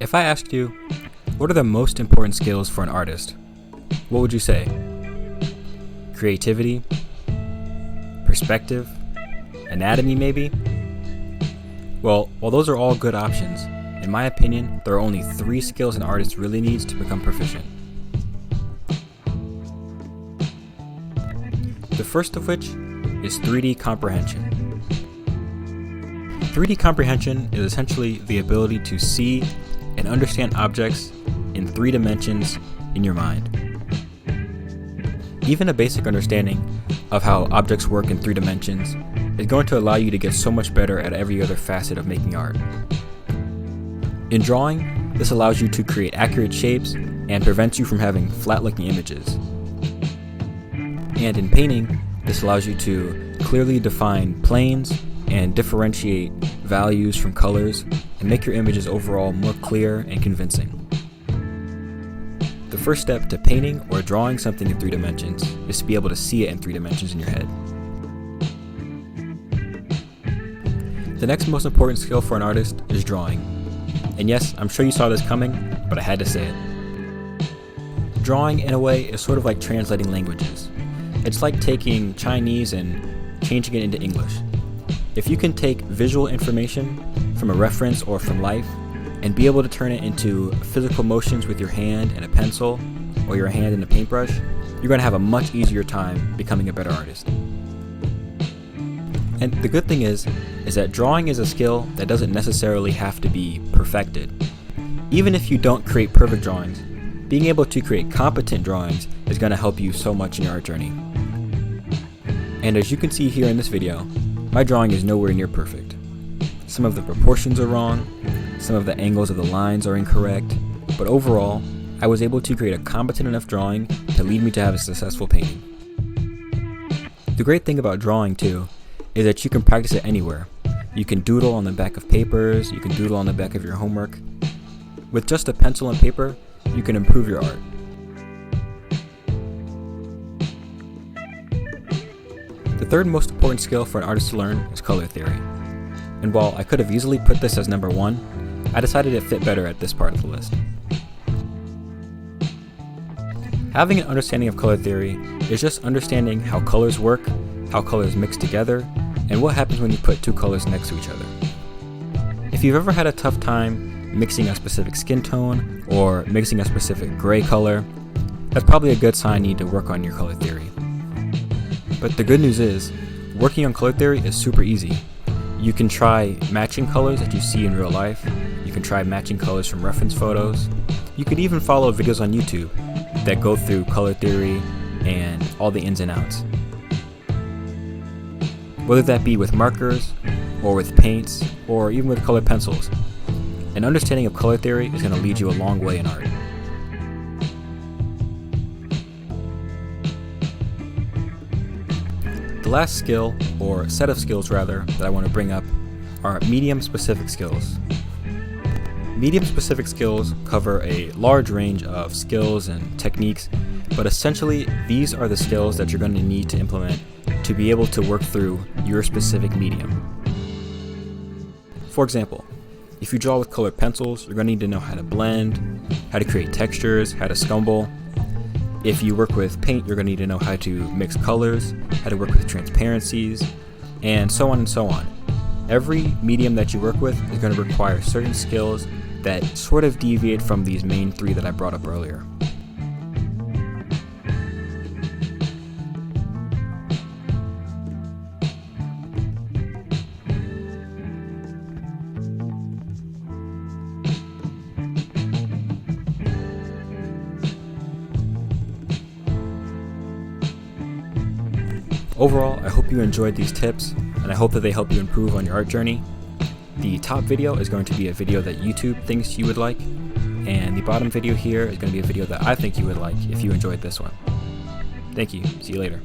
If I asked you, what are the most important skills for an artist? What would you say? Creativity? Perspective? Anatomy maybe? Well, while those are all good options, in my opinion, there are only 3 skills an artist really needs to become proficient. The first of which is 3D comprehension. 3D comprehension is essentially the ability to see and understand objects in 3 dimensions in your mind. Even a basic understanding of how objects work in 3 dimensions is going to allow you to get so much better at every other facet of making art. In drawing, this allows you to create accurate shapes and prevents you from having flat-looking images. And in painting, this allows you to clearly define planes and differentiate values from colors and make your images overall more clear and convincing. The first step to painting or drawing something in 3 dimensions is to be able to see it in 3 dimensions in your head. The next most important skill for an artist is drawing. And yes, I'm sure you saw this coming, but I had to say it. Drawing, in a way, is sort of like translating languages. It's like taking Chinese and changing it into English. If you can take visual information from a reference or from life and be able to turn it into physical motions with your hand and a pencil or your hand and a paintbrush, you're going to have a much easier time becoming a better artist. And the good thing is that drawing is a skill that doesn't necessarily have to be perfected. Even if you don't create perfect drawings, being able to create competent drawings is going to help you so much in your art journey. And as you can see here in this video, my drawing is nowhere near perfect. Some of the proportions are wrong, some of the angles of the lines are incorrect, but overall, I was able to create a competent enough drawing to lead me to have a successful painting. The great thing about drawing too is that you can practice it anywhere. You can doodle on the back of papers, you can doodle on the back of your homework. With just a pencil and paper, you can improve your art. The third most important skill for an artist to learn is color theory. And while I could have easily put this as number 1, I decided it fit better at this part of the list. Having an understanding of color theory is just understanding how colors work, how colors mix together, and what happens when you put 2 colors next to each other. If you've ever had a tough time mixing a specific skin tone or mixing a specific gray color, that's probably a good sign you need to work on your color theory. But the good news is, working on color theory is super easy. You can try matching colors that you see in real life. You can try matching colors from reference photos. You could even follow videos on YouTube that go through color theory and all the ins and outs. Whether that be with markers, or with paints, or even with colored pencils, an understanding of color theory is going to lead you a long way in art. The last skill, or set of skills rather, that I want to bring up are medium-specific skills. Medium-specific skills cover a large range of skills and techniques, but essentially these are the skills that you're going to need to implement to be able to work through your specific medium. For example, if you draw with colored pencils, you're going to need to know how to blend, how to create textures, how to scumble. If you work with paint, you're going to need to know how to mix colors, how to work with transparencies, and so on and so on. Every medium that you work with is going to require certain skills that sort of deviate from these main 3 that I brought up earlier. Overall, I hope you enjoyed these tips, and I hope that they help you improve on your art journey. The top video is going to be a video that YouTube thinks you would like, and the bottom video here is going to be a video that I think you would like if you enjoyed this one. Thank you. See you later.